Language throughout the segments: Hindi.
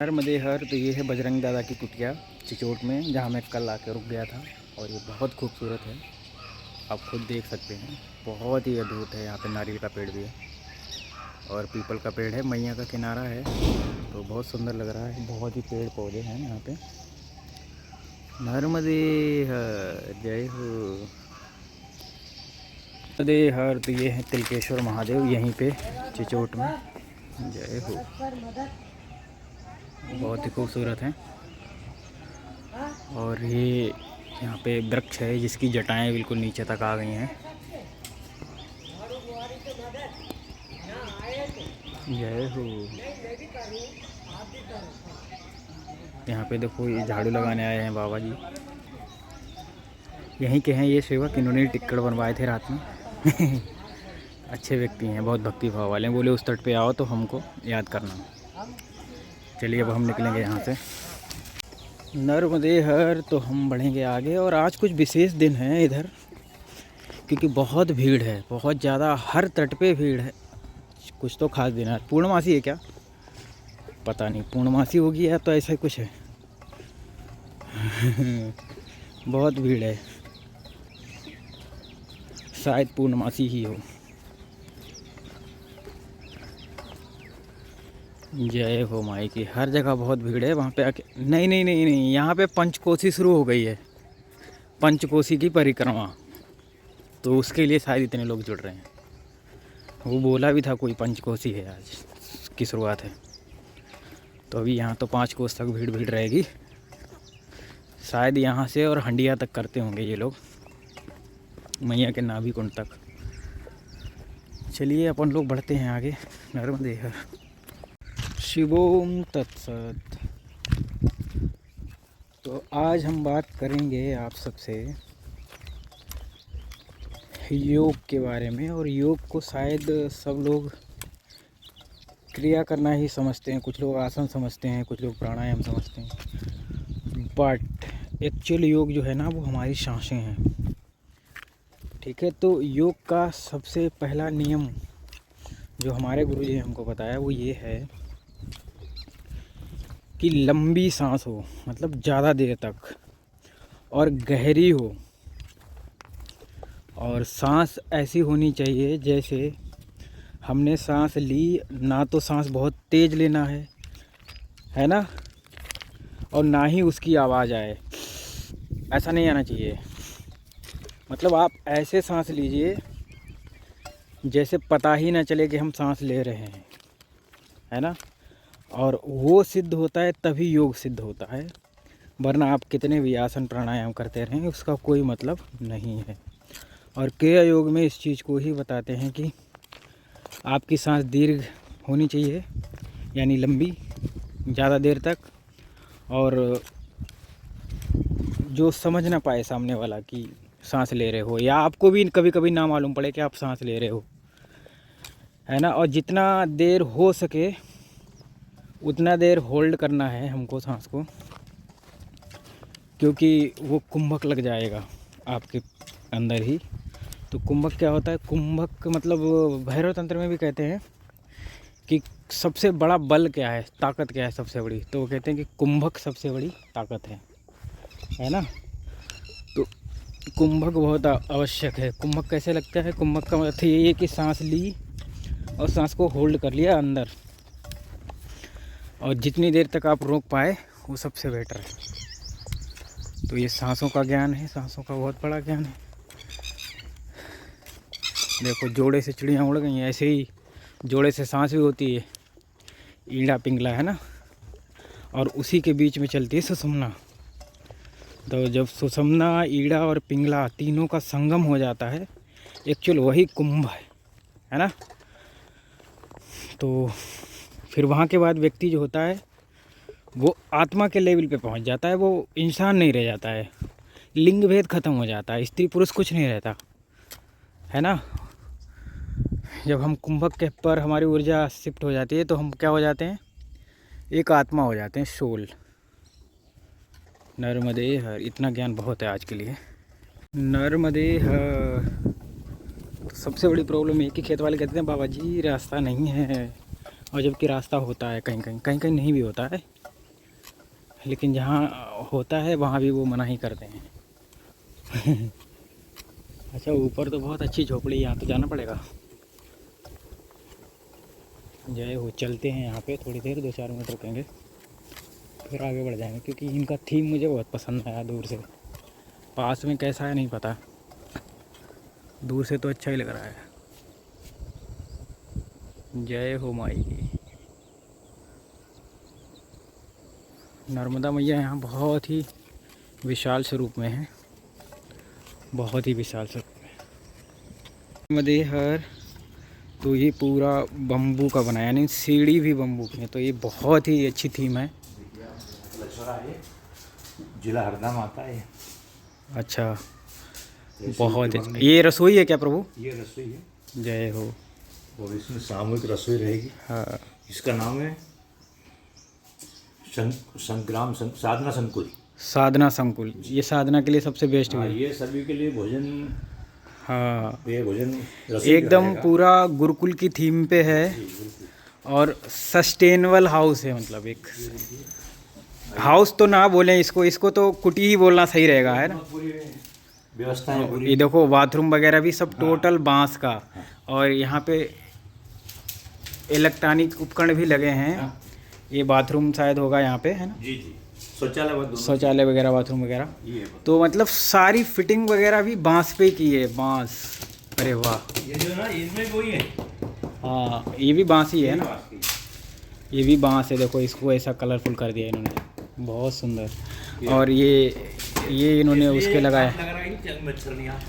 नर्मदे हर तो ये है बजरंग दादा की कुटिया चिचोट में, जहाँ मैं कल आके रुक गया था। और ये बहुत खूबसूरत है, आप खुद देख सकते हैं। बहुत ही अद्भुत है। यहाँ पे नारियल का पेड़ भी है और पीपल का पेड़ है। मैया का किनारा है तो बहुत सुंदर लग रहा है। बहुत ही पेड़ पौधे हैं यहाँ पे। नर्मदे हर, जय हो। नर्मदे हर तो ये है तिलकेश्वर महादेव, यहीं पे चिचोट में। जय हो। बहुत ही खूबसूरत हैं। और ये यहाँ पे वृक्ष है जिसकी जटाएं बिल्कुल नीचे तक आ गई हैं। जय हो। यहाँ पे देखो, ये झाड़ू लगाने आए हैं बाबा जी। यहीं के हैं ये सेवक, इन्होंने टिक्कड़ बनवाए थे रात में। अच्छे व्यक्ति हैं, बहुत भक्ति भाव वाले हैं। बोले उस तट पे आओ तो हमको याद करना। चलिए अब हम निकलेंगे यहाँ से। नर्मदे हर तो हम बढ़ेंगे आगे। और आज कुछ विशेष दिन है इधर, क्योंकि बहुत भीड़ है, बहुत ज़्यादा। हर तट पे भीड़ है। कुछ तो खास दिन है। पूर्णमासी है क्या, पता नहीं। पूर्णमासी होगी या तो ऐसा ही कुछ है। बहुत भीड़ है, शायद पूर्णमासी ही हो। जय हो माई की। हर जगह बहुत भीड़ है वहाँ पे आके। नहीं नहीं नहीं नहीं, यहाँ पे पंचकोसी शुरू हो गई है, पंचकोसी की परिक्रमा। तो उसके लिए शायद इतने लोग जुड़ रहे हैं। वो बोला भी था कोई पंचकोसी है आज की शुरुआत है। तो अभी यहाँ तो 5 कोस तक भीड़ रहेगी शायद। यहाँ से और हंडिया तक करते होंगे ये लोग, मैया के नाभि कुंड तक। चलिए अपन लोग बढ़ते हैं आगे। नर्मदे हर। शिवोम तत्सत। तो आज हम बात करेंगे आप सबसे योग के बारे में। और योग को शायद सब लोग क्रिया करना ही समझते हैं। कुछ लोग आसन समझते हैं, कुछ लोग प्राणायाम समझते हैं। बट एक्चुअल योग जो है ना, वो हमारी सांसें हैं। ठीक है, तो योग का सबसे पहला नियम जो हमारे गुरुजी ने हमको बताया वो ये है कि लंबी सांस हो, मतलब ज़्यादा देर तक, और गहरी हो। और सांस ऐसी होनी चाहिए जैसे हमने सांस ली ना, तो सांस बहुत तेज़ लेना है ना, और ना ही उसकी आवाज़ आए। ऐसा नहीं आना चाहिए। मतलब आप ऐसे सांस लीजिए जैसे पता ही ना चले कि हम सांस ले रहे हैं, है ना। और वो सिद्ध होता है तभी योग सिद्ध होता है, वरना आप कितने भी आसन प्राणायाम करते रहें उसका कोई मतलब नहीं है। और क्रिया योग में इस चीज़ को ही बताते हैं कि आपकी सांस दीर्घ होनी चाहिए, यानी लंबी, ज़्यादा देर तक। और जो समझ ना पाए सामने वाला कि सांस ले रहे हो, या आपको भी कभी कभी ना मालूम पड़े कि आप सांस ले रहे हो, है ना। और जितना देर हो सके उतना देर होल्ड करना है हमको सांस को, क्योंकि वो कुंभक लग जाएगा आपके अंदर ही। तो कुंभक क्या होता है? कुंभक मतलब भैरव तंत्र में भी कहते हैं कि सबसे बड़ा बल क्या है, ताकत क्या है सबसे बड़ी, तो वो कहते हैं कि कुंभक सबसे बड़ी ताकत है ना। तो कुंभक बहुत आवश्यक है। कुंभक कैसे लगता है? कुंभक का मतलब यही है कि सांस ली और सांस को होल्ड कर लिया अंदर, और जितनी देर तक आप रोक पाए वो सबसे बेटर है। तो ये सांसों का ज्ञान है, सांसों का बहुत बड़ा ज्ञान है। देखो, जोड़े से चिड़ियाँ उड़ गई हैं, ऐसे ही जोड़े से सांस भी होती है, ईड़ा पिंगला, है ना। और उसी के बीच में चलती है सुषुम्ना। तो जब सुषुम्ना, ईड़ा और पिंगला तीनों का संगम हो जाता है, एक्चुअल वही कुंभ है ना। तो फिर वहाँ के बाद व्यक्ति जो होता है वो आत्मा के लेवल पे पहुँच जाता है। वो इंसान नहीं रह जाता है, लिंग भेद खत्म हो जाता है, स्त्री पुरुष कुछ नहीं रहता, है ना। जब हम कुंभक के पर हमारी ऊर्जा शिफ्ट हो जाती है तो हम क्या हो जाते हैं? एक आत्मा हो जाते हैं, सोल। नर्मदे हर। इतना ज्ञान बहुत है आज के लिए। नर्मदे हर। तो सबसे बड़ी प्रॉब्लम है कि खेत वाले कहते हैं बाबा जी रास्ता नहीं है, और जबकि रास्ता होता है, कहीं कहीं नहीं भी होता है। लेकिन जहाँ होता है वहाँ भी वो मना ही करते हैं। अच्छा, ऊपर तो बहुत अच्छी झोपड़ी, यहाँ तो जाना पड़ेगा। जय हो, चलते हैं यहाँ पे थोड़ी देर, 2-4 मिनट रुकेंगे फिर आगे बढ़ जाएंगे, क्योंकि इनका थीम मुझे बहुत पसंद आया दूर से। पास में कैसा है नहीं पता, दूर से तो अच्छा ही लग रहा है। जय हो माई की। नर्मदा मैया यहाँ बहुत ही विशाल स्वरूप में है, बहुत ही विशाल स्वरूप में। नर्मदे हर, तो ये पूरा बम्बू का बना है, यानी सीढ़ी भी बम्बू की है, तो ये बहुत ही अच्छी थीम है। जिला हरदा में आता है। अच्छा, बहुत अच्छा। ये रसोई है क्या प्रभु? ये रसोई है। जय हो। और इसमें सामूहिक रसोई रहेगी। हाँ, इसका नाम है साधना संकुल। साधना संकुल, ये साधना के लिए सबसे बेस्ट हाँ, है। ये सभी के लिए भोजन। हाँ, ये भोजन रसोई एकदम पूरा गुरुकुल की थीम पे है, और सस्टेनेबल हाउस है, मतलब एक हाउस तो ना बोलें इसको, इसको तो कुटी ही बोलना सही रहेगा, है ना। पूरी व्यवस्था है पूरी। ये देखो बाथरूम वगैरह भी सब टोटल बांस का, और यहाँ पे इलेक्ट्रॉनिक उपकरण भी लगे हैं। ये बाथरूम शायद होगा यहाँ पे, है ना। जी जी, शौचालय शौचालय वगैरह, बाथरूम वगैरह, ये तो मतलब सारी फिटिंग वगैरह भी बांस पे की है, बांस। अरे वाह, ये जो ना इनमें वही है। हाँ, ये भी बांस ही है ना, ये भी बांस है। देखो इसको ऐसा कलरफुल कर दिया इन्होंने, बहुत सुंदर। और ये इन्होंने उसके लगाया।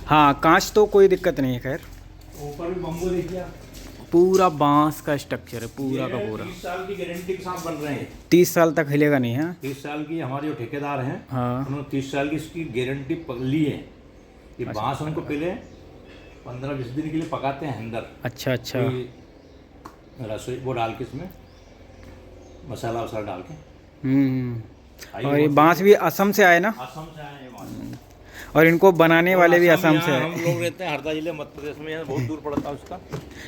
हाँ, कांच तो कोई दिक्कत नहीं है, खैर। ऊपर भी बम्बू देखिए, पूरा बांस का स्ट्रक्चर है, पूरा का पूरा। 30 साल की गारंटी के साथ बन रहे हैं। 30 साल तक हिलेगा नहीं है। 30 साल की हमारे जो ठेकेदार हैं, हाँ, उन्होंने 30 साल की इसकी गारंटी ली है। ये बांस उनको पहले 15-20 दिन के लिए पकाते हैं अंदर। अच्छा अच्छा। रसोई वो डाल के, इसमें मसाला वसाला डाल के। और ये बांस भी असम से आए ना, असम से आए हैं बांस। और इनको बनाने वाले भी असम से हम आए। लोग रहते हैं हरदा जिले मध्य प्रदेश में, यहाँ बहुत दूर पड़ता है उसका।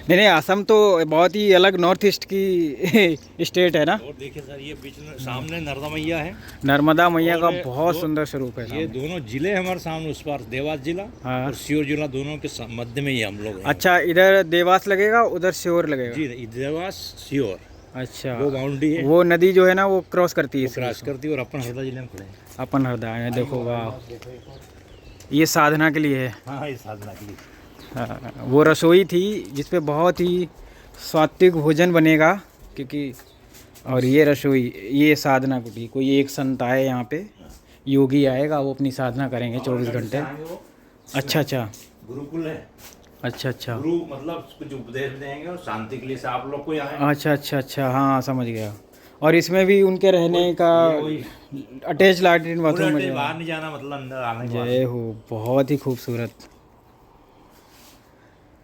नहीं, असम तो बहुत ही अलग नॉर्थ ईस्ट की स्टेट है ना। और देखिए सर, ये बीच में सामने नर्मदा मैया है। नर्मदा मैया का बहुत सुंदर स्वरूप है। ये दोनों जिले हमारे सामने, उस पार देवास जिला और सीहोर जिला, दोनों के मध्य में ही हम लोग हैं। अच्छा, इधर देवास लगेगा, उधर सीहोर लगेगा। जी, देवास सीहोर। अच्छा, वो बाउंड्री है, वो नदी जो है ना वो क्रॉस करती है, क्रॉस करती है। और अपन हरदा जिले में खड़े हैं। अपन हरदा है, देखो वाह, ये साधना के लिए है। हाँ, ये साधना के लिए। हाँ, वो रसोई थी जिसपे बहुत ही सात्विक भोजन बनेगा, क्योंकि और ये रसोई, ये साधना कुटी। कोई एक संत आए यहाँ पे, योगी आएगा, वो अपनी साधना करेंगे 24 घंटे। अच्छा अच्छा, गुरुकुल है। अच्छा अच्छा, गुरु मतलब कुछ उपदेश देंगे और शांति के लिए से आप लोग को यहाँ। अच्छा अच्छा अच्छा, हाँ समझ गया। और इसमें भी उनके रहने का अटैच लैट्रिन बाथरूम है, बाहर नहीं जाना, मतलब अंदर आने। जय हो, बहुत ही खूबसूरत।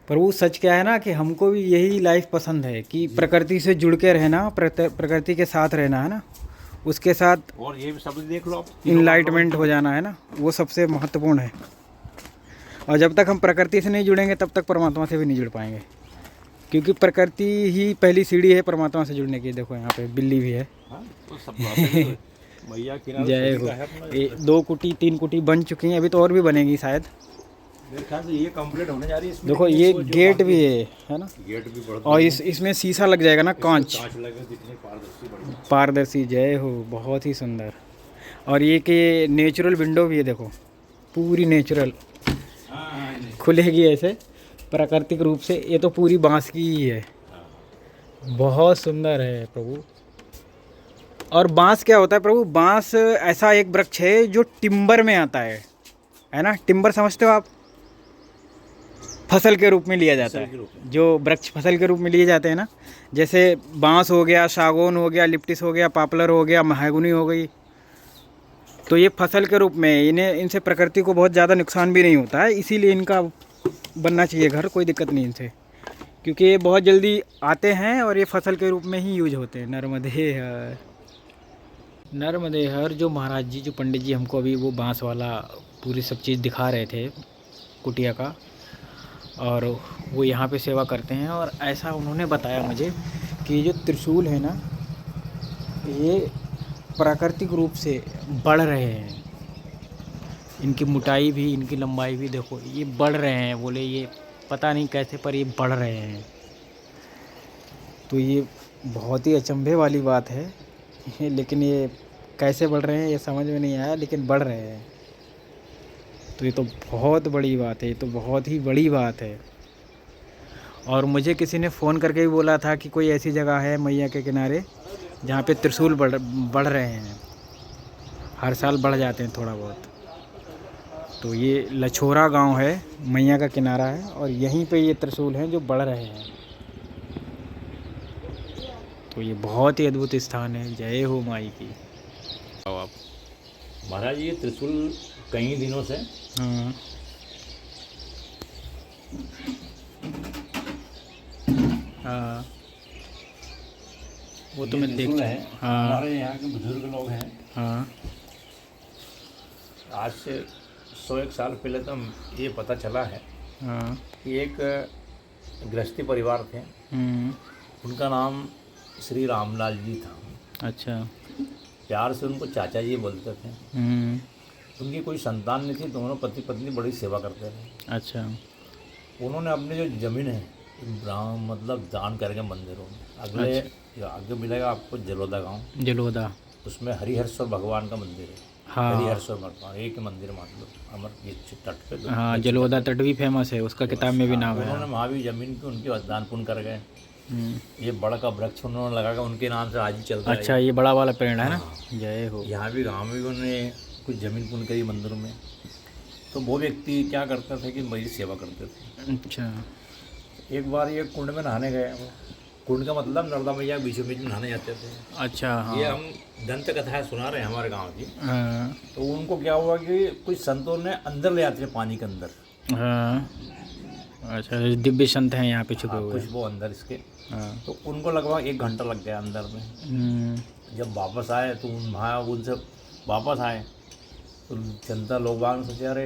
पर वो सच क्या है ना कि हमको भी यही लाइफ पसंद है, कि प्रकृति से जुड़ के रहना, प्रकृति के साथ रहना, है ना, उसके साथ। और ये भी सब देख लो आप, इनलाइटमेंट हो जाना, है ना, वो सबसे महत्वपूर्ण है। और जब तक हम प्रकृति से नहीं जुड़ेंगे तब तक परमात्मा से भी नहीं जुड़ पाएंगे, क्योंकि प्रकृति ही पहली सीढ़ी है परमात्मा से जुड़ने की। देखो यहाँ पे बिल्ली भी है। जय हो। 2 कुटी 3 कुटी बन चुकी हैं, अभी तो और भी बनेगी शायद। मेरे ख्याल से ये कंप्लीट होने जा रही है। देखो ये गेट भी है ना, गेट भी बड़ा, और इसमें शीशा लग जाएगा ना, कांच लगे, कितनी पारदर्शी, पारदर्शी। जय हो, बहुत ही सुंदर। और ये कि नेचुरल विंडो भी है, देखो पूरी नेचुरल खुलेगी ऐसे प्राकृतिक रूप से। ये तो पूरी बांस की ही है, बहुत सुंदर है प्रभु। और बांस क्या होता है प्रभु? बांस ऐसा एक वृक्ष है जो टिम्बर में आता है ना। टिम्बर समझते हो आप? फसल के रूप में लिया जाता है, जो वृक्ष फसल के रूप में लिए जाते हैं ना, जैसे बांस हो गया, सागौन हो गया, लिप्टिस हो गया, पॉपुलर हो गया, महागुनी हो गई। तो ये फसल के रूप में, इनसे प्रकृति को बहुत ज़्यादा नुकसान भी नहीं होता है, इसीलिए इनका बनना चाहिए घर, कोई दिक्कत नहीं इनसे, क्योंकि ये बहुत जल्दी आते हैं और ये फसल के रूप में ही यूज होते हैं। नर्मदे हर, नर्मदे हर। जो महाराज जी, जो पंडित जी हमको अभी वो बांस वाला पूरी सब चीज़ दिखा रहे थे कुटिया का, और वो यहाँ पे सेवा करते हैं। और ऐसा उन्होंने बताया मुझे कि जो त्रिशूल है ना, ये प्राकृतिक रूप से बढ़ रहे हैं। इनकी मोटाई भी, इनकी लंबाई भी देखो, ये बढ़ रहे हैं। बोले ये पता नहीं कैसे, पर ये बढ़ रहे हैं। तो ये बहुत ही अचंभे वाली बात है। लेकिन ये कैसे बढ़ रहे हैं ये समझ में नहीं आया, लेकिन बढ़ रहे हैं। तो ये तो बहुत बड़ी बात है, ये तो बहुत ही बड़ी बात है। और मुझे किसी ने फ़ोन करके भी बोला था कि कोई ऐसी जगह है मैया के किनारे जहाँ पे त्रिशूल बढ़ रहे हैं। हर साल बढ़ जाते हैं थोड़ा बहुत। तो ये लछोरा गांव है, मैया का किनारा है, और यहीं पे ये त्रिशूल हैं जो बढ़ रहे हैं। तो ये बहुत ही अद्भुत स्थान है। जय हो माई की। आप महाराज ये त्रिशूल कई दिनों से हाँ हाँ, वो तो मैं देख है। हाँ हमारे यहाँ के बुजुर्ग लोग हैं, हाँ आज से 101 साल पहले तो ये पता चला है हाँ कि एक गृहस्थी परिवार थे, उनका नाम श्री रामलाल जी था। अच्छा प्यार से उनको चाचा जी बोलते थे। उनकी कोई संतान नहीं थी, दोनों पति पत्नी बड़ी सेवा करते थे। अच्छा उन्होंने अपनी जो ज़मीन है ब्राह्मण मतलब दान करके मंदिरों में, अगले आगे मिलेगा आपको जलोदा गांव, जलोदा, उसमें हरिहरेश्वर भगवान का मंदिर है। हाँ हरिहरेश्वर भगवान एक ही मंदिर मान लो, अमर ये तट पे हाँ, जलोदा तट भी फेमस है, उसका किताब में भी नाम है। उन्होंने वहाँ भी ज़मीन की उनकी दान पुण्य कर गए। ये बड़ा का वृक्ष उन्होंने लगा, उनके नाम से आज ही चलता है। अच्छा, ये बड़ा वाला पेड़ है ना। जय हो। यहाँ भी गाँव में भी उन्होंने कुछ ज़मीन पुण्य करी मंदिरों में। तो वो व्यक्ति क्या करते थे कि मेरी सेवा करते थे। अच्छा, एक बार ये कुंड में नहाने गए। कुंड का मतलब नर्मदा मैया बीचों बीच में नहाने जाते थे। अच्छा हाँ ये हम दंत कथाएं सुना रहे हैं हमारे गांव की। हाँ तो उनको क्या हुआ कि कुछ संतों ने अंदर ले आते थे पानी के अंदर। हाँ, अच्छा, दिव्य संत हैं यहाँ पे छुपे हुए। कुछ वो अंदर इसके। हाँ तो उनको लगभग 1 घंटा लग गया अंदर में। जब वापस आए तो वहाँ उनसे वापस आए तो जनता लोग बाग सोचे अरे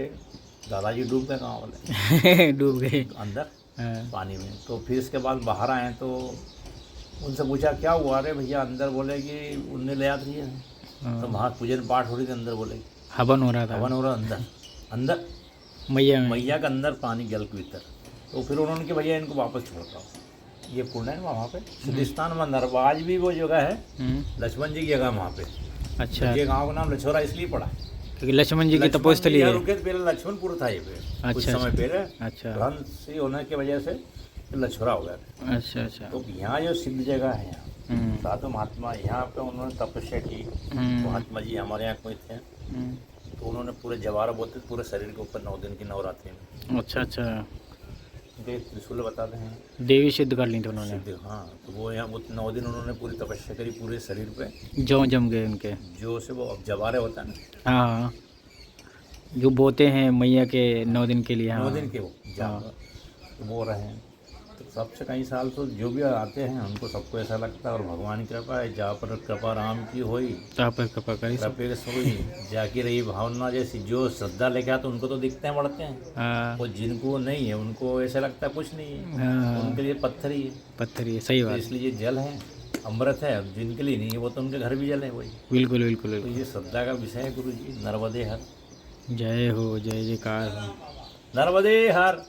दादाजी डूब गए गाँव वाले डूब गए अंदर हाँ पानी में। तो फिर इसके बाद बाहर आए तो उनसे पूछा क्या हुआ। अरे भैया अंदर बोले कि उनने ले आती है। तो वहाँ पूजन पाठ हो रही थी, अंदर बोले हवन हो रहा था। हवन हो रहा अंदर अंदर मैया में। मैया के अंदर पानी जल के भीतर। तो फिर उन्होंने कि भैया इनको वापस छोड़ता हूँ। ये कुंड है वहाँ पे सिद्धिस्थान मंदिर, आज भी वो जगह है लक्ष्मण जी की जगह वहाँ पे। अच्छा, ये गाँव का नाम लछोरा इसलिए पड़ा क्योंकि लक्ष्मण जी की तपोस्थली है। रुके थे, पहले लक्ष्मणपुर था ये पे कुछ अच्छा, समय पहले। अच्छा भ्रंश होने की वजह से लछोरा हो गया था। अच्छा अच्छा। तो यहाँ जो सिद्ध जगह है यहाँ साधु महात्मा, यहाँ पे उन्होंने तपस्या की। महात्मा जी हमारे यहाँ कोई थे, तो उन्होंने पूरे जवारा बोलते पूरे शरीर के ऊपर 9 दिन की नवरात्रि में। अच्छा अच्छा, त्रिशूल बताते हैं देवी सिद्ध कर ली थी उन्होंने। सिद्ध, हाँ। तो वो यहाँ वो 9 दिन उन्होंने पूरी तपस्या करी पूरे शरीर पे। जो जम गए उनके, जो से वो अब जवारे होता है ना, हाँ, जो बोते हैं मैया के 9 दिन के लिए। 9 हाँ दिन के वो तो वो रहे। तो सबसे कई साल तो जो भी आते हैं उनको सबको ऐसा लगता है और भगवान की कृपा है, जहाँ पर कृपा राम की होई तो आप कृपा करी सब। कृपा सोई जाकी रही भावना जैसी। जो श्रद्धा लेके आते उनको तो दिखते हैं बढ़ते हैं, हाँ और जिनको नहीं है उनको ऐसा लगता है कुछ नहीं है। हाँ, उनके लिए पत्थर ही है, पत्थर ही है, सही तो बात। इसलिए ये जल है, अमृत है। अब जिनके लिए नहीं है वो तो उनके घर भी जल है वही। बिल्कुल बिल्कुल तो बिल्कुल। ये श्रद्धा का विषय है गुरु जी। नर्मदे हर, जय हो, जय जयकार हो। नर्मदे हर।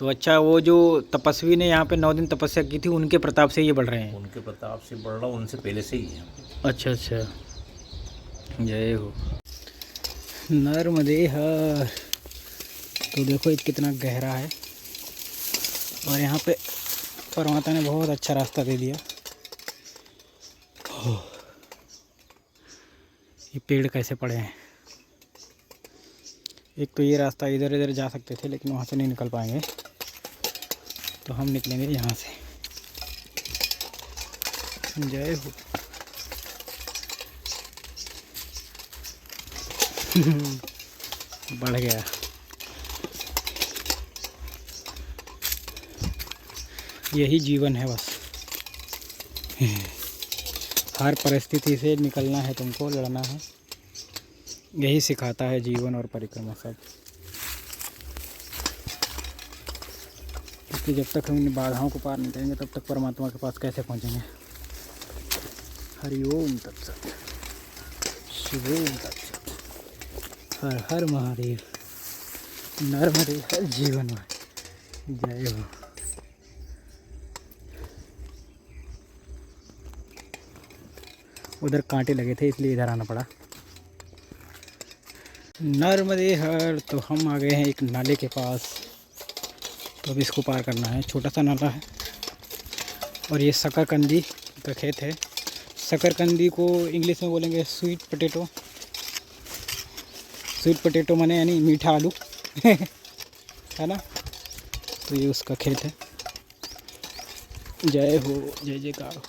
तो अच्छा, वो जो तपस्वी ने यहाँ पे 9 दिन तपस्या की थी, उनके प्रताप से ये बढ़ रहे हैं। उनके प्रताप से बढ़ रहा, उनसे पहले से ही है। अच्छा अच्छा, जय हो। नर्मदे हर। तो देखो ये कितना गहरा है, और यहाँ पे परमात्मा ने बहुत अच्छा रास्ता दे दिया। ये पेड़ कैसे पड़े हैं। एक तो ये रास्ता इधर इधर जा सकते थे, लेकिन वहाँ से नहीं निकल पाएंगे, तो हम निकलेंगे यहाँ से। जय हो। बढ़ गया। यही जीवन है बस। हर परिस्थिति से निकलना है तुमको, लड़ना है। यही सिखाता है जीवन और परिक्रमा सब। क्योंकि जब तक हम इन बाधाओं को पार नहीं करेंगे तब तक परमात्मा के पास कैसे पहुंचेंगे। हरि ओम तत्सत। शिवोम तत्सत। हर हर महादेव, नर्मदे हर जीवन में जय हो। उधर कांटे लगे थे इसलिए इधर आना पड़ा। नर्मदे हर। तो हम आ गए हैं एक नाले के पास, तो अब इसको पार करना है। छोटा सा नाला है और ये शकरकंदी का खेत है। शकरकंदी को इंग्लिश में बोलेंगे स्वीट पोटैटो। स्वीट पोटैटो माने यानी मीठा आलू है ना। तो ये उसका खेत है। जय हो, जय जयकार हो।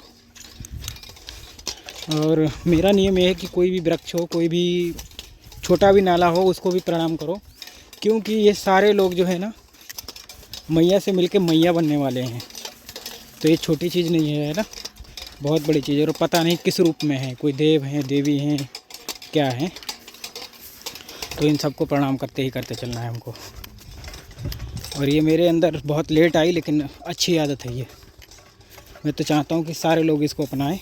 और मेरा नियम ये है कि कोई भी वृक्ष हो, कोई भी छोटा भी नाला हो, उसको भी प्रणाम करो, क्योंकि ये सारे लोग जो है ना मैया से मिलके मैया बनने वाले हैं। तो ये छोटी चीज़ नहीं है ना, बहुत बड़ी चीज़ है। और पता नहीं किस रूप में है, कोई देव हैं, देवी हैं, क्या हैं। तो इन सबको प्रणाम करते ही करते चलना है हमको। और ये मेरे अंदर बहुत लेट आई, लेकिन अच्छी आदत है ये। मैं तो चाहता हूँ कि सारे लोग इसको अपनाएं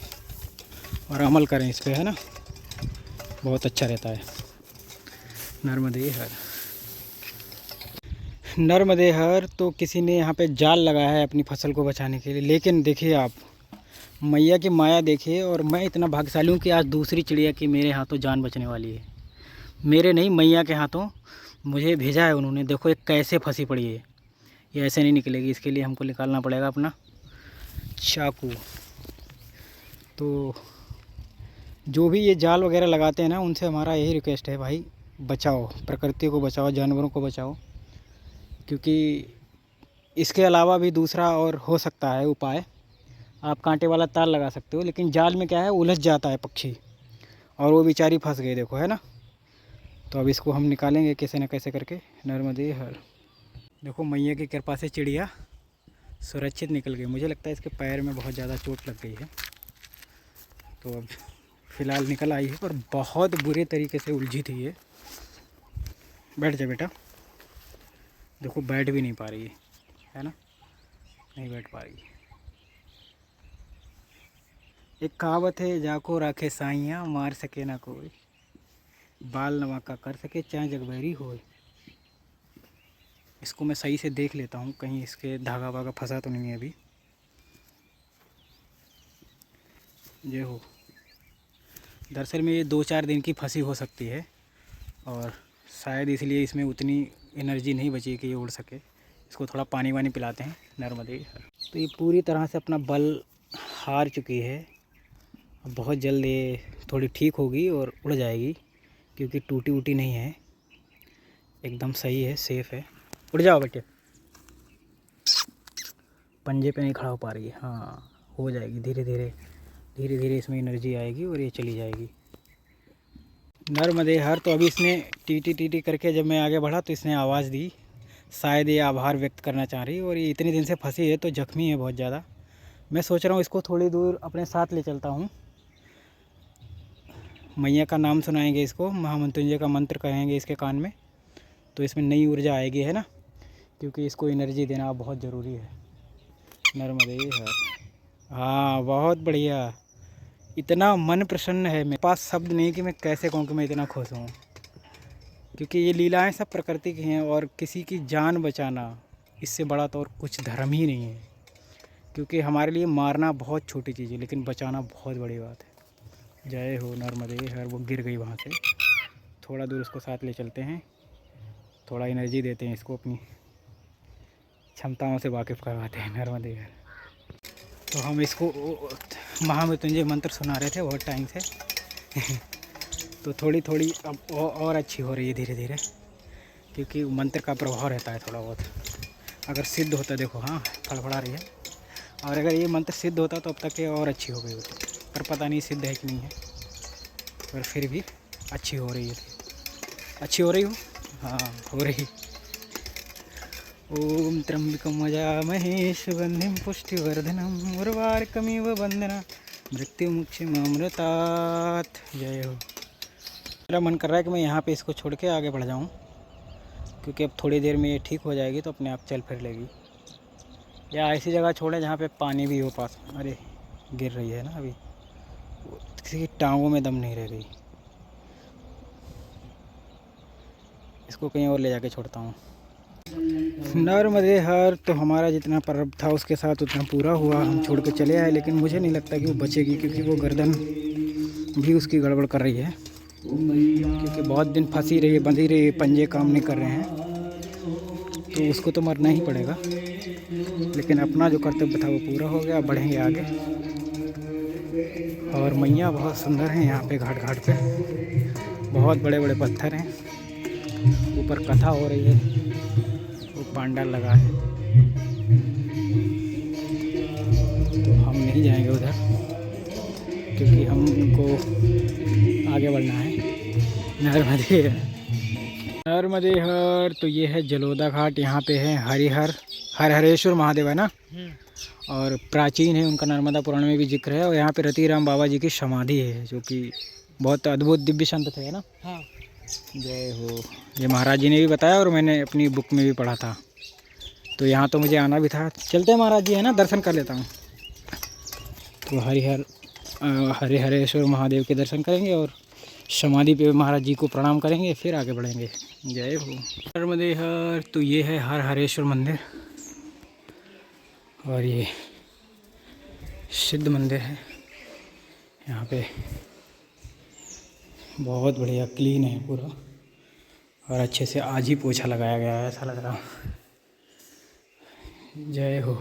और अमल करें इस पर, है ना। बहुत अच्छा रहता है। नर्मदे हर, नर्मदे हर। तो किसी ने यहाँ पे जाल लगाया है अपनी फसल को बचाने के लिए, लेकिन देखिए आप मैया की माया देखिए। और मैं इतना भाग्यशाली हूँ कि आज दूसरी चिड़िया की मेरे हाथों जान बचने वाली है। मेरे नहीं, मैया के हाथों मुझे भेजा है उन्होंने। देखो एक कैसे फंसी पड़ी है, ये ऐसे नहीं निकलेगी। इसके लिए हमको निकालना पड़ेगा अपना चाकू। तो जो भी ये जाल वगैरह लगाते हैं ना, उनसे हमारा यही रिक्वेस्ट है, भाई बचाओ, प्रकृति को बचाओ, जानवरों को बचाओ। क्योंकि इसके अलावा भी दूसरा और हो सकता है उपाय। आप कांटे वाला तार लगा सकते हो, लेकिन जाल में क्या है, उलझ जाता है पक्षी, और वो बेचारी फंस गई, देखो, है ना। तो अब इसको हम निकालेंगे कैसे न कैसे करके। नर्मदे हर। देखो मैया की कृपा से चिड़िया सुरक्षित निकल गई। मुझे लगता है इसके पैर में बहुत ज़्यादा चोट लग गई है। तो अब फ़िलहाल निकल आई है, पर बहुत बुरे तरीके से उलझी थी ये। बैठ जा बेटा। देखो बैठ भी नहीं पा रही है ना, नहीं बैठ पा रही। एक कहावत है, जाको राखे साइयाँ मार सके ना कोई, बाल नवा का कर सके चाहे जगबैरी होए। इसको मैं सही से देख लेता हूँ, कहीं इसके धागा वागा फंसा तो नहीं है अभी। ये हो, दरअसल में ये 2-4 दिन की फंसी हो सकती है, और शायद इसलिए इसमें उतनी एनर्जी नहीं बची कि ये उड़ सके। इसको थोड़ा पानी वानी पिलाते हैं। नर्मदे। तो ये पूरी तरह से अपना बल हार चुकी है। अब बहुत जल्द ये थोड़ी ठीक होगी और उड़ जाएगी, क्योंकि टूटी वूटी नहीं है, एकदम सही है, सेफ़ है। उड़ जाओ बेटे। पंजे पे नहीं खड़ा हो पा रही है। हाँ, हो जाएगी धीरे धीरे, धीरे धीरे इसमें एनर्जी आएगी और ये चली जाएगी। नर्मदे हर। तो अभी इसने टीटी टीटी करके जब मैं आगे बढ़ा तो इसने आवाज़ दी, शायद ये आभार व्यक्त करना चाह रही है। और ये इतने दिन से फंसी है तो जख्मी है बहुत ज़्यादा। मैं सोच रहा हूँ इसको थोड़ी दूर अपने साथ ले चलता हूँ। मैया का नाम सुनाएंगे इसको, महामृत्युंजय का मंत्र कहेंगे इसके कान में, तो इसमें नई ऊर्जा आएगी, है ना। क्योंकि इसको एनर्जी देना बहुत ज़रूरी है। नर्मदे हर। हाँ, बहुत बढ़िया। इतना मन प्रसन्न है, मेरे पास शब्द नहीं कि मैं कैसे कहूँ कि मैं इतना खुश हूँ। क्योंकि ये लीलाएं सब प्रकृति की हैं, और किसी की जान बचाना इससे बड़ा तो और कुछ धर्म ही नहीं है। क्योंकि हमारे लिए मारना बहुत छोटी चीज़ है, लेकिन बचाना बहुत बड़ी बात है। जय हो नर्मदे हर। वो गिर गई वहाँ से, थोड़ा दूर उसको साथ ले चलते हैं, थोड़ा एनर्जी देते हैं इसको, अपनी क्षमताओं से वाकिफ़ करवाते हैं। नर्मदे हर। तो हम इसको महामृत्युंजय मंत्र सुना रहे थे बहुत टाइम से तो थोड़ी थोड़ी अब और अच्छी हो रही है धीरे धीरे, क्योंकि मंत्र का प्रभाव रहता है थोड़ा बहुत। अगर सिद्ध होता, देखो हाँ फड़फड़ा रही है, और अगर ये मंत्र सिद्ध होता तो अब तक ये और अच्छी हो गई होती। पर पता नहीं सिद्ध है कि नहीं है, पर फिर भी अच्छी हो रही है। अच्छी हो रही हो, हाँ हो रही। ओम त्र्यंबकं वजामहे सुगंधिं पुष्टिवर्धनम् उर्वारुकमिव बन्धना मृत्युमुक्षीमामृतात्। जय हो। मेरा मन कर रहा है कि मैं यहाँ पे इसको छोड़ के आगे बढ़ जाऊँ, क्योंकि अब थोड़ी देर में ये ठीक हो जाएगी तो अपने आप चल फिर लेगी। या ऐसी जगह छोड़े जहाँ पे पानी भी हो पास। अरे गिर रही है ना अभी, किसी की टांगों में दम नहीं रह गई। इसको कहीं और ले जाके छोड़ता हूँ। नर्मदे हर तो हमारा जितना पर्व था उसके साथ उतना पूरा हुआ, हम छोड़ के चले आए, लेकिन मुझे नहीं लगता कि वो बचेगी, क्योंकि वो गर्दन भी उसकी गड़बड़ कर रही है, क्योंकि बहुत दिन फंसी रही है, बंधी रही है, पंजे काम नहीं कर रहे हैं, तो उसको तो मरना ही पड़ेगा। लेकिन अपना जो कर्तव्य था वो पूरा हो गया, बढ़ेंगे आगे। और मैया बहुत सुंदर हैं यहाँ पे, घाट घाट पे बहुत बड़े बड़े पत्थर हैं, ऊपर कथा हो रही है, वो पांडाल लगा है, तो हम नहीं जाएंगे उधर, क्योंकि हमको आगे बढ़ना है। नर्मदे हर तो ये है जलोदा घाट, यहाँ पे है हरिहर हरेश्वर महादेव है ना, और प्राचीन है, उनका नर्मदा पुराण में भी जिक्र है। और यहाँ पे रतिराम बाबा जी की समाधि है, जो कि बहुत अद्भुत दिव्य संत थे ना। हाँ, जय हो। ये महाराज जी ने भी बताया और मैंने अपनी बुक में भी पढ़ा था, तो यहाँ तो मुझे आना भी था। चलते हैं महाराज जी, है ना, दर्शन कर लेता हूँ। तो हरेश्वर महादेव के दर्शन करेंगे और समाधि पे महाराज जी को प्रणाम करेंगे, फिर आगे बढ़ेंगे। जय हो। नर्मदे हर तो ये है हरेश्वर मंदिर, और ये सिद्ध मंदिर है। यहाँ पे बहुत बढ़िया क्लीन है पूरा, और अच्छे से आज ही पोछा लगाया गया है, ऐसा लग रहा। जय हो।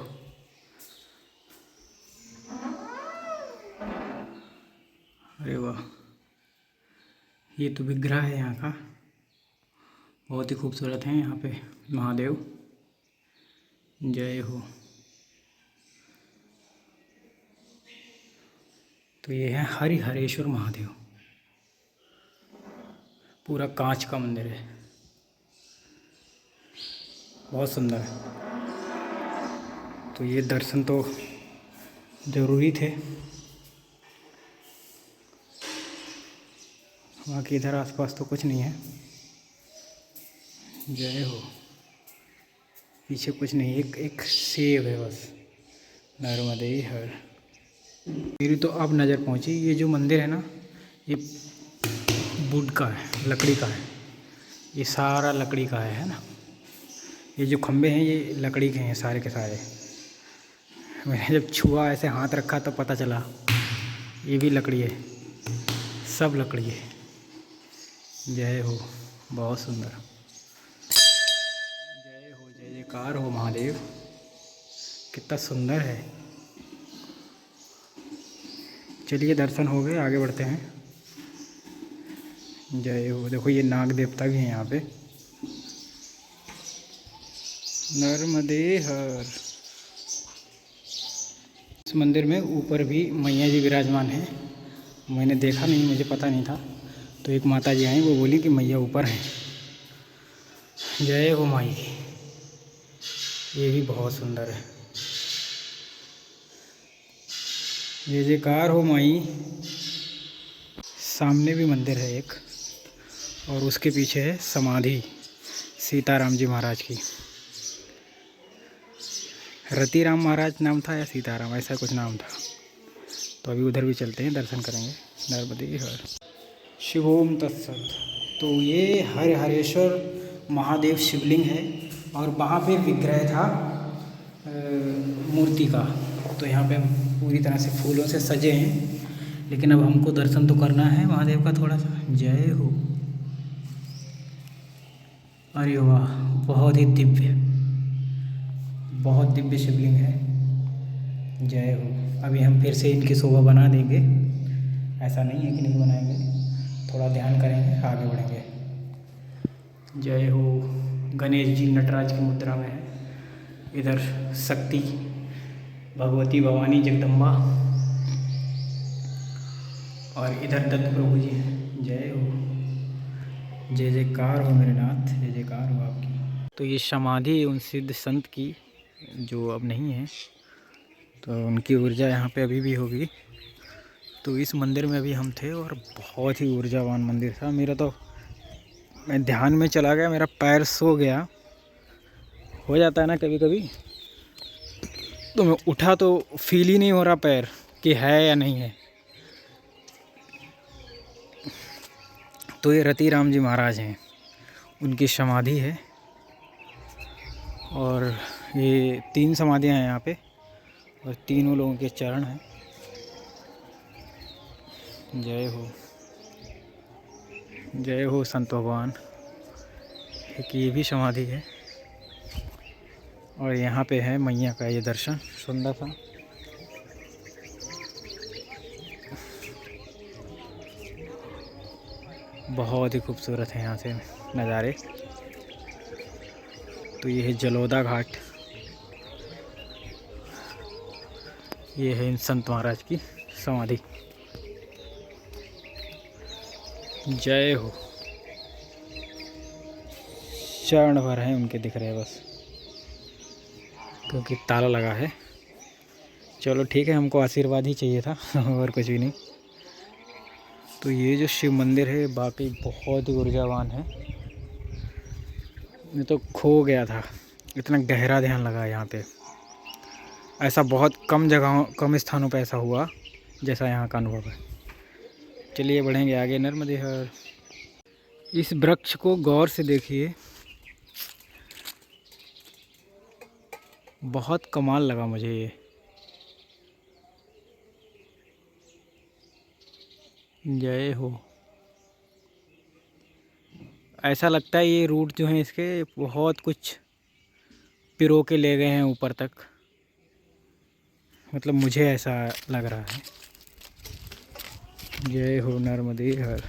अरे वाह, ये तो विग्रह है यहाँ का, बहुत ही खूबसूरत है यहाँ पे महादेव। जय हो। तो ये है हरेश्वर महादेव, पूरा कांच का मंदिर है, बहुत सुंदर है। तो ये दर्शन तो ज़रूरी थे। बाकी इधर आसपास तो कुछ नहीं है। जय हो। पीछे कुछ नहीं, एक सेव है बस। नर्मदे हर। मेरी तो अब नज़र पहुंची, ये जो मंदिर है ना, ये वुड का है, लकड़ी का है, ये सारा लकड़ी का है ना। ये जो खम्भे हैं ये लकड़ी के हैं सारे के सारे। मैंने जब छुआ, ऐसे हाथ रखा तो पता चला ये भी लकड़ी है, सब लकड़ी है। जय हो, बहुत सुंदर। जय हो, जय जयकार हो महादेव, कितना सुंदर है। चलिए, दर्शन हो गए, आगे बढ़ते हैं। जय हो। देखो ये नाग देवता भी हैं यहाँ पे। नर्मदे हर। इस मंदिर में ऊपर भी मैया जी विराजमान हैं। मैंने देखा नहीं, मुझे पता नहीं था, तो एक माता जी आई, वो बोली कि मैया ऊपर हैं। जय हो माई। ये भी बहुत सुंदर है। जय जयकार हो माई। सामने भी मंदिर है एक, और उसके पीछे है समाधि सीताराम जी महाराज की। रतिराम महाराज नाम था या सीताराम, ऐसा कुछ नाम था। तो अभी उधर भी चलते हैं, दर्शन करेंगे। नर्मदे हर। शिवोम तत्सत। तो ये हरेश्वर महादेव शिवलिंग है, और वहाँ पे विग्रह था मूर्ति का। तो यहाँ पे पूरी तरह से फूलों से सजे हैं, लेकिन अब हमको दर्शन तो करना है महादेव का थोड़ा सा। जय हो। अरे वाह, बहुत ही दिव्य, बहुत दिव्य शिवलिंग है। जय हो। अभी हम फिर से इनकी शोभा बना देंगे, ऐसा नहीं है कि नहीं बनाएंगे, थोड़ा ध्यान करेंगे, आगे बढ़ेंगे। जय हो। गणेश जी नटराज की मुद्रा में है, इधर शक्ति भगवती भवानी जगदम्बा, और इधर दत्त प्रभु जी हैं। जय हो। जय जयकार हो मेरे नाथ, जय जयकार हो आपकी। तो ये समाधि उन सिद्ध संत की जो अब नहीं है, तो उनकी ऊर्जा यहाँ पे अभी भी होगी। तो इस मंदिर में अभी हम थे, और बहुत ही ऊर्जावान मंदिर था। मेरा तो, मैं ध्यान में चला गया, मेरा पैर सो गया। हो जाता है ना कभी कभी, तो मैं उठा तो फील ही नहीं हो रहा पैर कि है या नहीं है। तो ये रतिराम जी महाराज हैं, उनकी समाधि है। और ये 3 समाधियाँ हैं यहाँ पे और तीनों लोगों के चरण हैं। जय हो संत भगवान। एक ये भी समाधि है और यहाँ पे है मैया का ये दर्शन सुंदर सा। बहुत ही खूबसूरत है यहाँ से नज़ारे। तो ये है जलोदा घाट, ये है इन संत महाराज की समाधि। जय हो। चरण भर हैं उनके दिख रहे हैं बस, क्योंकि ताला लगा है। चलो ठीक है, हमको आशीर्वाद ही चाहिए था और कुछ भी नहीं। तो ये जो शिव मंदिर है बाकी बहुत ही ऊर्जावान है। मैं तो खो गया था, इतना गहरा ध्यान लगा यहाँ पे। ऐसा बहुत कम जगहों, कम स्थानों पे ऐसा हुआ जैसा यहाँ का अनुभव है। चलिए बढ़ेंगे आगे। नर्मदे हर। इस वृक्ष को गौर से देखिए, बहुत कमाल लगा मुझे ये। जय हो। ऐसा लगता है ये रूट जो है इसके बहुत कुछ पिरो के ले गए हैं ऊपर तक, मतलब मुझे ऐसा लग रहा है। जय हो नर्मदे हर।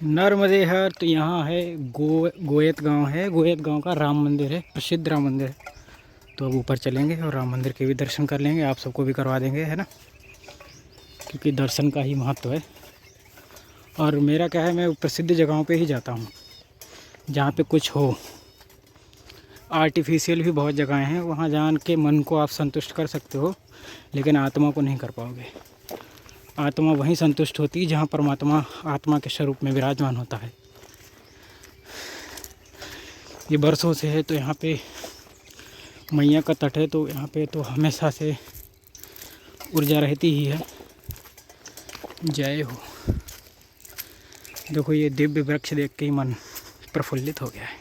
नर्मदे हर। तो यहाँ है गोयत गांव है। गोयत गांव का राम मंदिर है, प्रसिद्ध राम मंदिर है। तो अब ऊपर चलेंगे और राम मंदिर के भी दर्शन कर लेंगे, आप सबको भी करवा देंगे, है ना, क्योंकि दर्शन का ही महत्व है। और मेरा क्या है, मैं प्रसिद्ध जगहों पे ही जाता हूँ जहाँ पे कुछ हो। आर्टिफिशियल भी बहुत जगहें हैं, वहाँ जान के मन को आप संतुष्ट कर सकते हो, लेकिन आत्मा को नहीं कर पाओगे। आत्मा वहीं संतुष्ट होती है जहाँ परमात्मा आत्मा के स्वरूप में विराजमान होता है। ये बरसों से है, तो यहाँ पे मैया का तट है, तो यहाँ पे तो हमेशा से ऊर्जा रहती ही है। जय हो। देखो ये दिव्य वृक्ष देख के ही मन प्रफुल्लित हो गया है।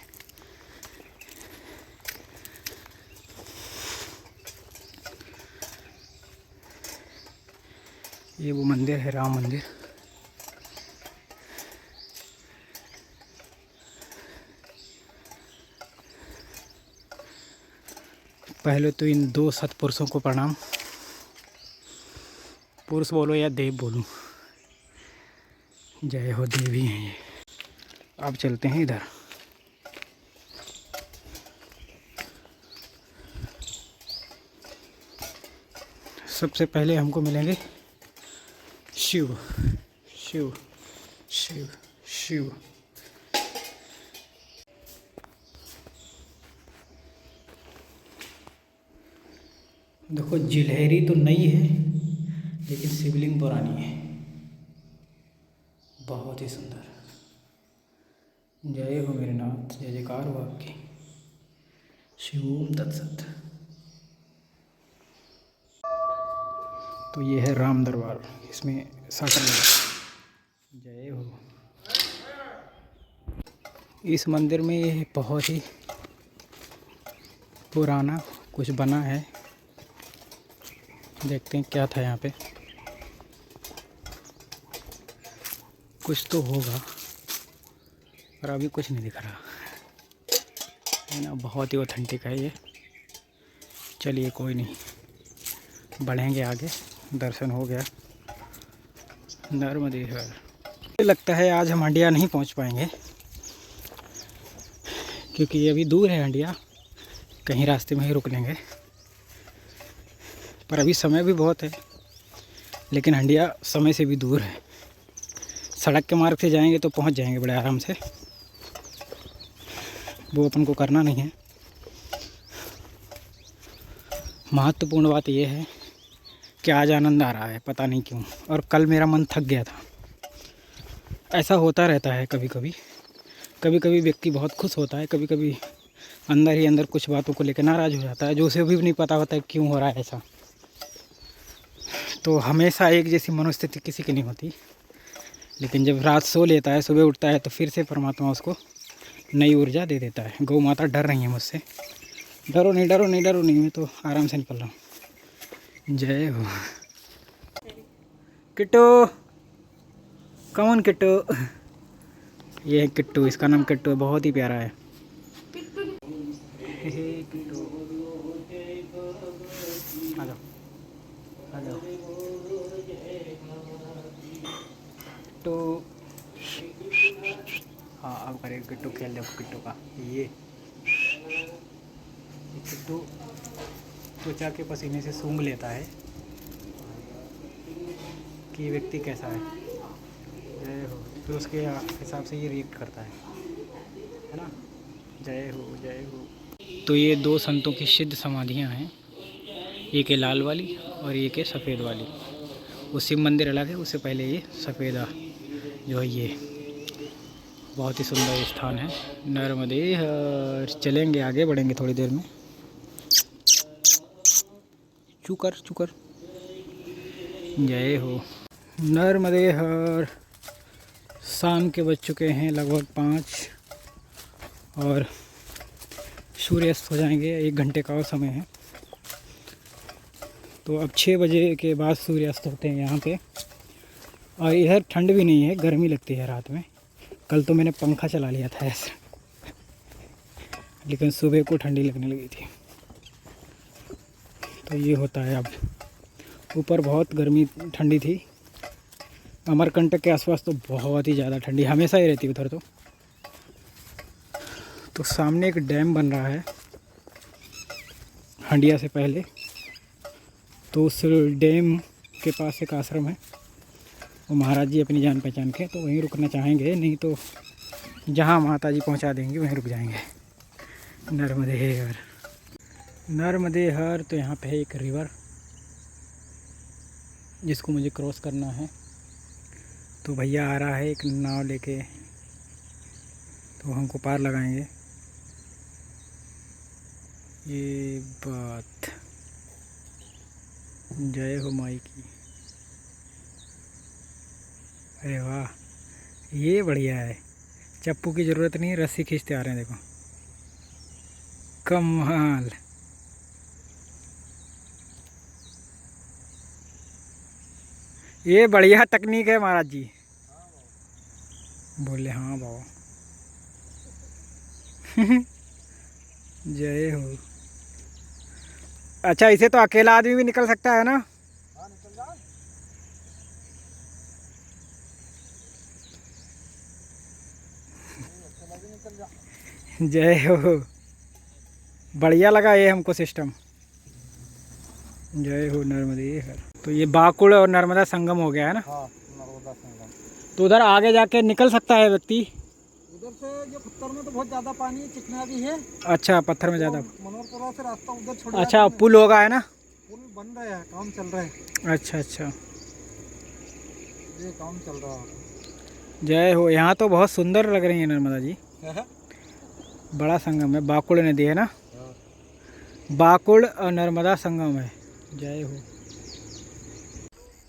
ये वो मंदिर है, राम मंदिर। पहले तो इन 2 सत्पुरुषों को प्रणाम। पुरुष बोलो या देव बोलूं। जय हो, देवी हैं ये। अब चलते हैं इधर। सबसे पहले हमको मिलेंगे शिव शिव शिव शिव। देखो जिलहरी तो नई है, लेकिन शिवलिंग पुरानी है, बहुत ही सुंदर। जय हो मेरे नाथ, जय जयकार हो आपकी। शिव ओम तत्सत। तो ये है राम दरबार, इसमें साकर लगा। जय हो। इस मंदिर में ये बहुत ही पुराना कुछ बना है, देखते हैं क्या था यहाँ पे। कुछ तो होगा पर अभी कुछ नहीं दिख रहा है ना। बहुत ही ऑथेंटिक है ये। चलिए कोई नहीं, बढ़ेंगे आगे। दर्शन हो गया। नर्मदे हर। मुझे लगता है आज हम हंडिया नहीं पहुंच पाएंगे, क्योंकि ये अभी दूर है हंडिया, कहीं रास्ते में ही रुक लेंगे। पर अभी समय भी बहुत है, लेकिन हंडिया समय से भी दूर है। सड़क के मार्ग से जाएंगे तो पहुंच जाएंगे बड़े आराम से, वो अपन को करना नहीं है। महत्वपूर्ण बात यह है कि आज आनंद आ रहा है, पता नहीं क्यों। और कल मेरा मन थक गया था। ऐसा होता रहता है कभी कभी। कभी कभी व्यक्ति बहुत खुश होता है, कभी कभी अंदर ही अंदर कुछ बातों को लेकर नाराज़ हो जाता है, जो उसे भी नहीं पता होता है क्यों हो रहा है ऐसा। तो हमेशा एक जैसी मनोस्थिति किसी की नहीं होती, लेकिन जब रात सो लेता है, सुबह उठता है तो फिर से परमात्मा उसको नई ऊर्जा दे देता है। गौ माता डर रही है मुझसे। डरो नहीं, डरो नहीं, डरो नहीं, मैं तो आराम से निकल रहा हूँ। जय हो। किट्टू, कौन किट्टू? ये है किट्टू, इसका नाम किट्टू है, बहुत ही प्यारा है। किट्टू आ जाओ, आ जाओ किट्टू। हाँ अब करें किट्टू, खेल देखो किट्टू का। ये किट्टू त्वचा के पसीने से सूंघ लेता है कि व्यक्ति कैसा है। जय हो। फिर उसके हिसाब से ये रिएक्ट करता है ना। जय हो, जय हो। तो ये दो संतों की सिद्ध समाधियाँ हैं, एक है लाल वाली और एक है सफ़ेद वाली। वो शिव मंदिर अलग है, उससे पहले ये सफ़ेदा जो है ये बहुत ही सुंदर स्थान है। नर्मदे हर। चलेंगे आगे, बढ़ेंगे थोड़ी देर में। चुकर चुकर। जय हो। नर्मदे हर। शाम के बज चुके हैं लगभग 5 और सूर्यास्त हो जाएंगे। 1 घंटे का और समय है। तो अब 6 बजे के बाद सूर्यास्त होते हैं यहाँ पे। और इधर ठंड भी नहीं है, गर्मी लगती है रात में। कल तो मैंने पंखा चला लिया था ऐसे, लेकिन सुबह को ठंडी लगने लगी थी। तो ये होता है। अब ऊपर बहुत गर्मी ठंडी थी, अमरकंटक के आसपास तो बहुत ही ज़्यादा ठंडी हमेशा ही रहती है उधर। तो सामने एक डैम बन रहा है हंडिया से पहले। तो उस डैम के पास एक आश्रम है, वो महाराज जी अपनी जान पहचान के, तो वहीं रुकना चाहेंगे। नहीं तो जहाँ माता जी पहुँचा देंगे वहीं रुक जाएंगे। नर्मदे हर। नर्मदे हर। तो यहाँ पे है एक रिवर जिसको मुझे क्रॉस करना है। तो भैया आ रहा है एक नाव लेके, तो हमको पार लगाएंगे। ये बात। जय हो माई की। अरे वाह, ये बढ़िया है। चप्पू की ज़रूरत नहीं, रस्सी खींचते आ रहे हैं, देखो कमाल। ये बढ़िया तकनीक है महाराज जी। बोले हाँ बाबा। जय हो। अच्छा, इसे तो अकेला आदमी भी निकल सकता है ना? हाँ, निकल जाओ। जय हो। बढ़िया लगा ये हमको सिस्टम। जय हो नर्मदे हर। तो ये बाकुड़ और नर्मदा संगम हो गया है ना? हाँ, नर्मदा संगम। तो उधर आगे जाके निकल सकता है व्यक्ति? उधर से ये पत्थर में तो बहुत ज्यादा पानी चिकना भी है। अच्छा, पत्थर में ज्यादा। मनोहरपुरा से रास्ता उधर छोड़। अच्छा, पुल होगा है ना? पुल बन रहा है, काम चल रहा है। अच्छा अच्छा, ये काम चल रहा है। जय हो। यहाँ तो बहुत सुंदर लग रही है नर्मदा जी। बड़ा संगम है, बाकुड़ नदी है ना? बाकुड़ और नर्मदा संगम है। जय हो।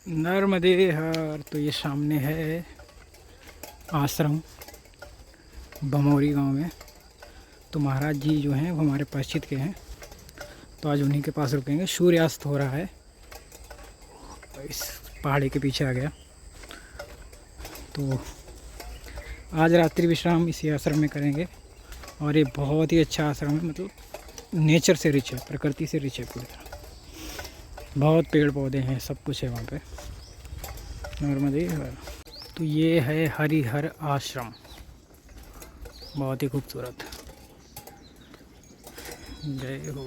नर्मदे हर। तो ये सामने है आश्रम बमौरी गांव में। तो महाराज जी जो हैं वो हमारे परिचित के हैं, तो आज उन्हीं के पास रुकेंगे। सूर्यास्त हो रहा है, इस पहाड़ी के पीछे आ गया। तो आज रात्रि विश्राम इसी आश्रम में करेंगे। और ये बहुत ही अच्छा आश्रम है, मतलब नेचर से रिच है, प्रकृति से रिच है पूरी तरह। बहुत पेड़ पौधे हैं, सब कुछ है वहाँ पे। नर्मदे हर। तो ये है हरिहर आश्रम, बहुत ही खूबसूरत। जय हो।